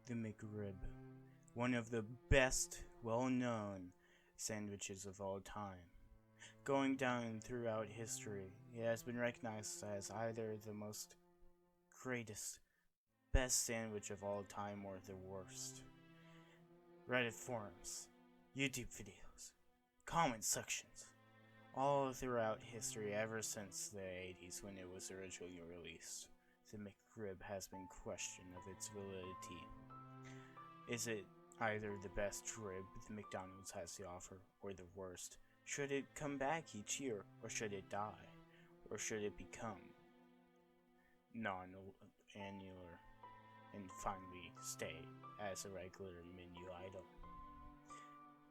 The McRib, one of the best well-known sandwiches of all time. Going down throughout history, it has been recognized as either the most greatest, best sandwich of all time or the worst. Reddit forums, YouTube videos, comment sections, all throughout history ever since the 80s when it was originally released. The McRib has been questioned of its validity. Is it either the best rib the McDonald's has to offer, or the worst? Should it come back each year, or should it die? Or should it become non-annular and finally stay as a regular menu item?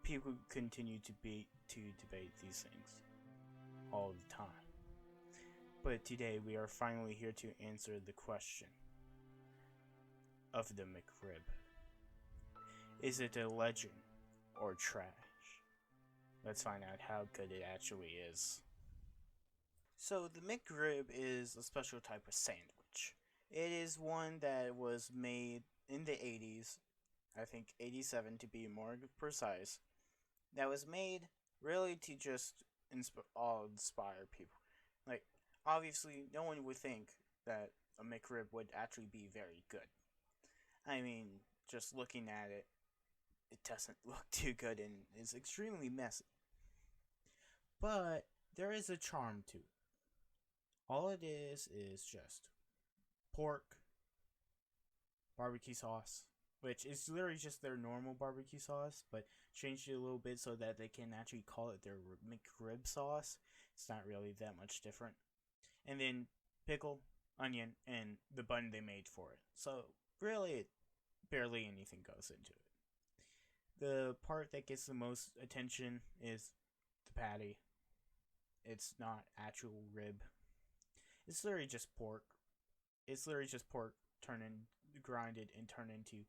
People continue to debate these things all the time. But today we are finally here to answer the question of the McRib. Is it a legend or trash? Let's find out how good it actually is. So the McRib is a special type of sandwich. It is one that was made in the 80s, I think 87 to be more precise, that was made really to just inspire people. Like, obviously, no one would think that a McRib would actually be very good. I mean, just looking at it, it doesn't look too good and is extremely messy. But there is a charm to it. All it is just pork, barbecue sauce, which is literally just their normal barbecue sauce, but changed it a little bit so that they can actually call it their McRib sauce. It's not really that much different. And then pickle, onion, and the bun they made for it. So really, barely anything goes into it. The part that gets the most attention is the patty. It's not actual rib. It's literally just pork. It's literally just pork grinded and turned into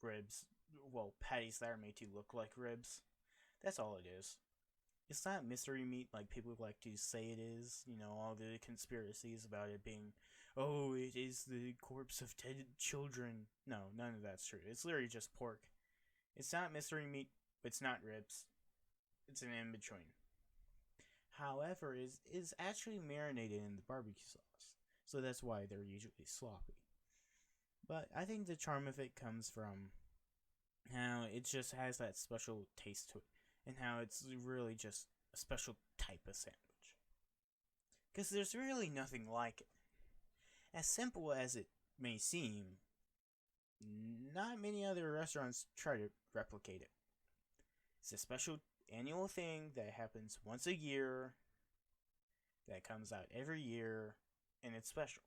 ribs. Well, patties that are made to look like ribs. That's all it is. It's not mystery meat like people like to say it is. You know, all the conspiracies about it being, oh, it is the corpse of dead children. No, none of that's true. It's literally just pork. It's not mystery meat, but it's not ribs. It's an in-between. However, it is actually marinated in the barbecue sauce, so that's why they're usually sloppy. But I think the charm of it comes from how it just has that special taste to it, and how it's really just a special type of sandwich. Because there's really nothing like it. As simple as it may seem, not many other restaurants try to replicate it. It's a special annual thing that happens once a year, that comes out every year, and it's special.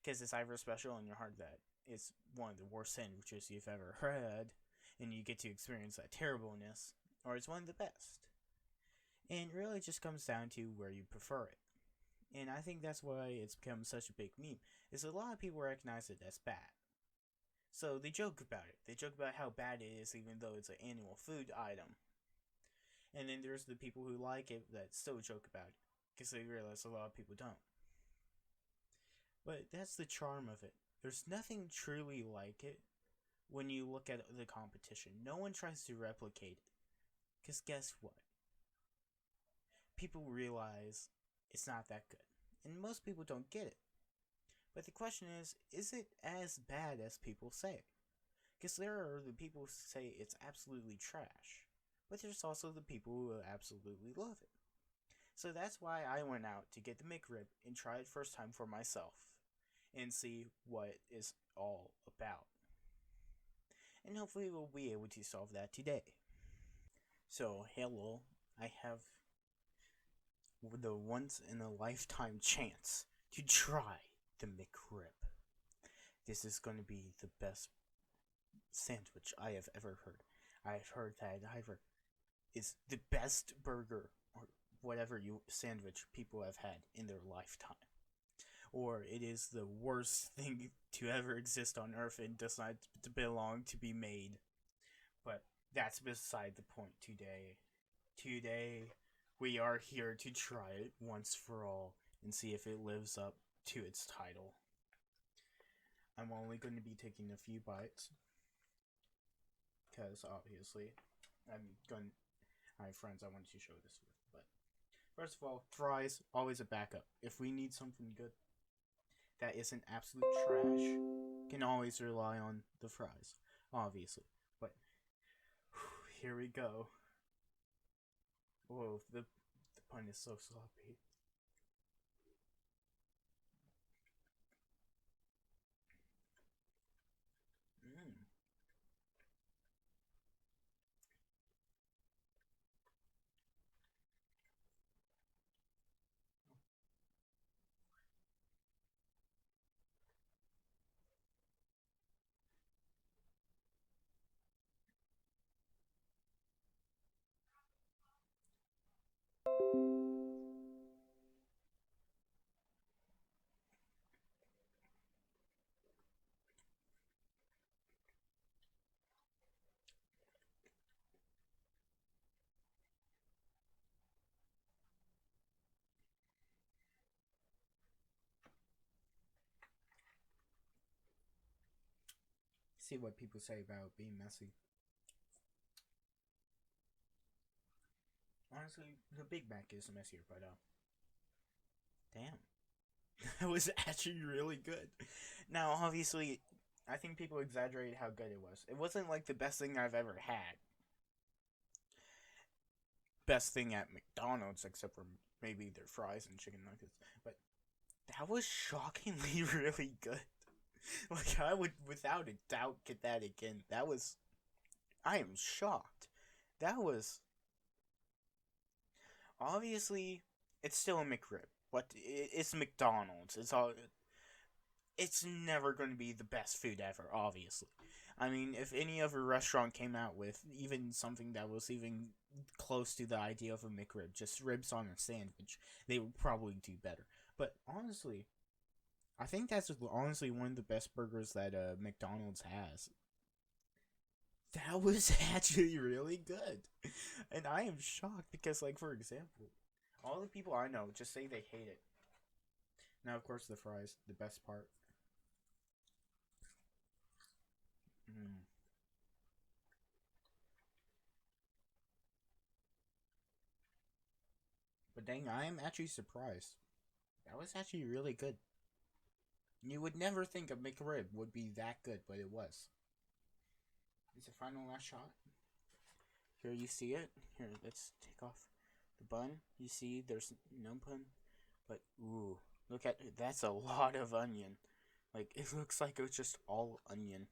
Because it's either special in your heart that it's one of the worst sandwiches you've ever had, and you get to experience that terribleness, or it's one of the best. And it really just comes down to where you prefer it. And I think that's why it's become such a big meme, is a lot of people recognize it as bad. So they joke about it. They joke about how bad it is even though it's an annual food item. And then there's the people who like it that still joke about it, because they realize a lot of people don't. But that's the charm of it. There's nothing truly like it when you look at the competition. No one tries to replicate it. Because guess what? People realize it's not that good. And most people don't get it. But the question is it as bad as people say? Because there are the people who say it's absolutely trash. But there's also the people who absolutely love it. So that's why I went out to get the McRib and try it first time for myself. And see what it's all about. And hopefully we'll be able to solve that today. So, hello, I have the once in a lifetime chance to try the McRib. This is going to be the best sandwich I have ever heard. I've heard that either is the best burger or whatever sandwich people have had in their lifetime, or it is the worst thing to ever exist on Earth and does not belong to be made. But that's beside the point today. Today, we are here to try it once for all and see if it lives up to its title. I'm only going to be taking a few bites. Because, obviously, I have friends I wanted to show this with. But, first of all, fries, always a backup. If we need something good that isn't absolute trash, can always rely on the fries, obviously. But, here we go. Whoa, the pun is so sloppy. Mm. See what people say about being messy. Honestly, the Big Mac is messier, but damn, that was actually really good. Now, obviously, I think people exaggerate how good it was. It wasn't like the best thing I've ever had. Best thing at McDonald's, except for maybe their fries and chicken nuggets. But that was shockingly really good. Like, I would, without a doubt, get that again. That was. I am shocked. That was. Obviously, it's still a McRib. But it's McDonald's. It's all. It's never going to be the best food ever, obviously. I mean, if any other restaurant came out with even something that was even close to the idea of a McRib, just ribs on a sandwich, they would probably do better. But honestly, I think that's honestly one of the best burgers that McDonald's has. That was actually really good. And I am shocked because, like, for example, all the people I know just say they hate it. Now, of course, the fries, the best part. Mm. But dang, I am actually surprised. That was actually really good. You would never think a McRib would be that good, but it was. It's a final last shot. Here you see it. Here, let's take off the bun. You see there's no bun. But, ooh, look at it. That's a lot of onion. Like, it looks like it was just all onion.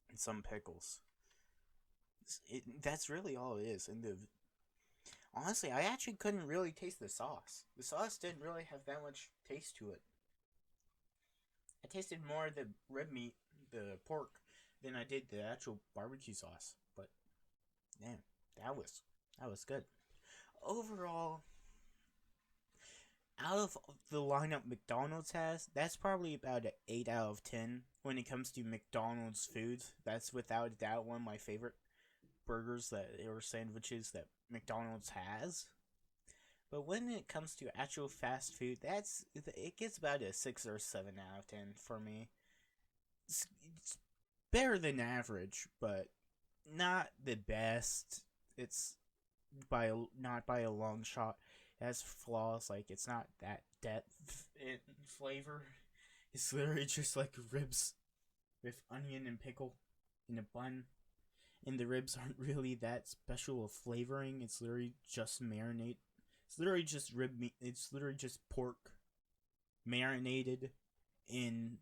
And some pickles. That's really all it is. And honestly, I actually couldn't really taste the sauce. The sauce didn't really have that much taste to it. I tasted more of the rib meat, the pork, than I did the actual barbecue sauce. But man, that was good. Overall, out of the lineup McDonald's has, that's probably about an 8 out of 10 when it comes to McDonald's foods. That's without a doubt one of my favorite burgers that or sandwiches that McDonald's has. But when it comes to actual fast food, it gets about a 6 or 7 out of 10 for me. It's better than average, but not the best. It's not by a long shot. It has flaws, like it's not that depth in flavor. It's literally just like ribs with onion and pickle in a bun. And the ribs aren't really that special of flavoring. It's literally just marinade. It's literally just rib meat. It's literally just pork marinated in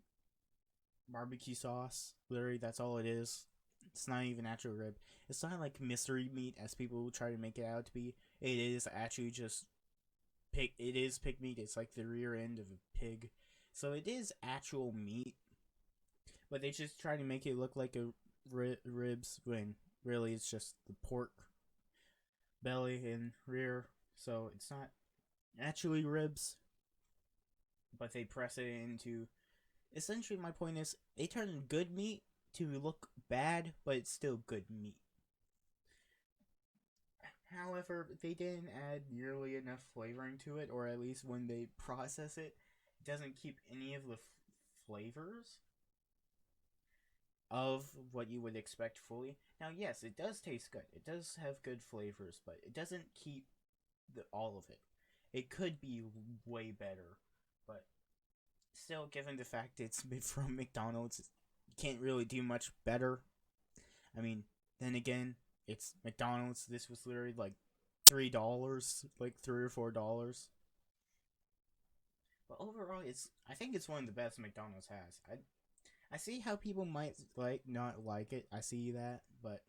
barbecue sauce. Literally, that's all it is. It's not even actual rib. It's not like mystery meat as people try to make it out to be. It is actually just pig. It is pig meat. It's like the rear end of a pig, so it is actual meat. But they just try to make it look like a ribs when really it's just the pork belly and rear. So it's not actually ribs, but they press it into. Essentially, my point is they turn good meat to look bad, but it's still good meat. However, they didn't add nearly enough flavoring to it, or at least when they process it, it doesn't keep any of the flavors. of what you would expect fully. Now, yes, it does taste good. It does have good flavors, but it doesn't keep all of it. It could be way better, but still, given the fact it's made from McDonald's, you can't really do much better. I mean, then again, it's McDonald's. This was literally like $3, like $3 or $4. But overall, I think it's one of the best McDonald's has. I see how people might not like it. I see that, but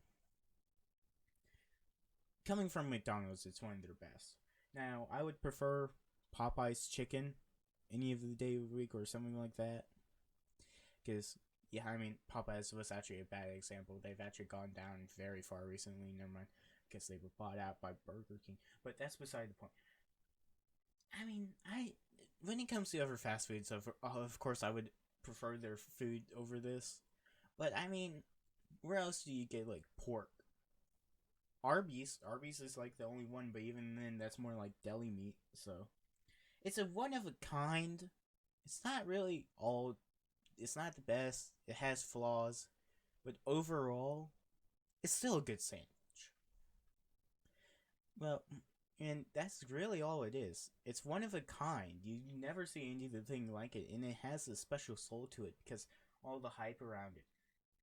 coming from McDonald's, it's one of their best. Now, I would prefer Popeye's chicken any of the day of the week or something like that. Because, yeah, I mean, Popeye's was actually a bad example. They've actually gone down very far recently. Never mind. Because they were bought out by Burger King. But that's beside the point. I mean, when it comes to other fast foods, of course, I would prefer their food over this. But, I mean, where else do you get, like, pork? Arby's is like the only one, but even then that's more like deli meat, so it's a one of a kind. It's not really all, it's not the best, it has flaws, but overall it's still a good sandwich. Well, and that's really all it is. It's one of a kind. You never see anything like it, and it has a special soul to it because all the hype around it.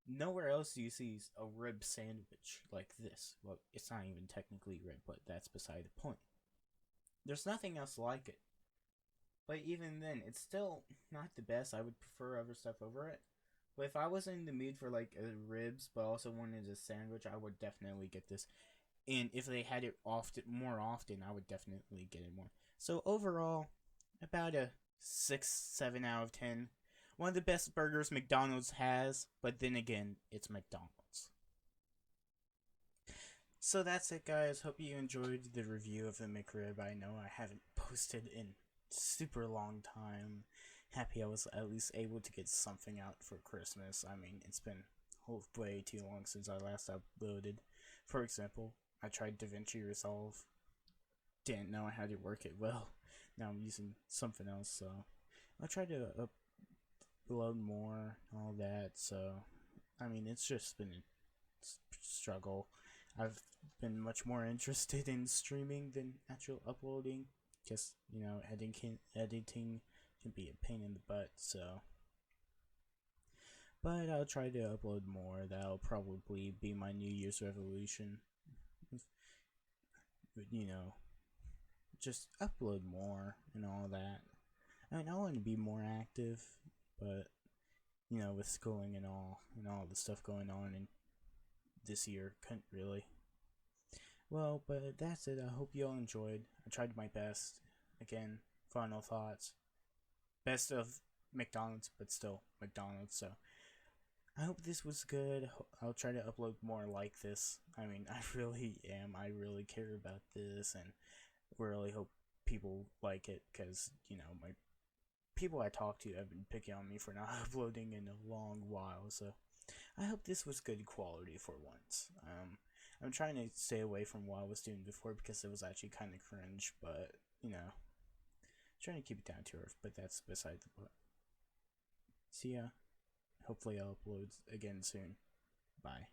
Nowhere else do you see a rib sandwich like this. Well, it's not even technically rib, but that's beside the point. There's nothing else like it. But even then, it's still not the best. I would prefer other stuff over it. But if I was in the mood for like ribs, but also wanted a sandwich, I would definitely get this. And if they had it more often, I would definitely get it more. So overall, about a 6, 7 out of 10. One of the best burgers McDonald's has, but then again, it's McDonald's. So that's it, guys. Hope you enjoyed the review of the McRib. I know I haven't posted in super long time. Happy I was at least able to get something out for Christmas. I mean, it's been way too long since I last uploaded. For example, I tried DaVinci Resolve. Didn't know how to work it well. Now I'm using something else, so I'll try to upload more, all that. So, I mean, it's just been a struggle. I've been much more interested in streaming than actual uploading, because, you know, editing can be a pain in the butt, so. But I'll try to upload more. That'll probably be my New Year's resolution. You know, just upload more and all that. I mean, I want to be more active, but, you know, with schooling and all the stuff going on in this year, couldn't really. Well, but that's it. I hope you all enjoyed. I tried my best. Again, final thoughts. Best of McDonald's, but still McDonald's, so I hope this was good. I'll try to upload more like this. I mean, I really am. I really care about this, and really hope people like it, because, you know, my people I talk to have been picking on me for not uploading in a long while, so I hope this was good quality for once. I'm trying to stay away from what I was doing before because it was actually kind of cringe, but, you know, trying to keep it down to earth, but that's beside the point. See ya. Hopefully I'll upload again soon. Bye.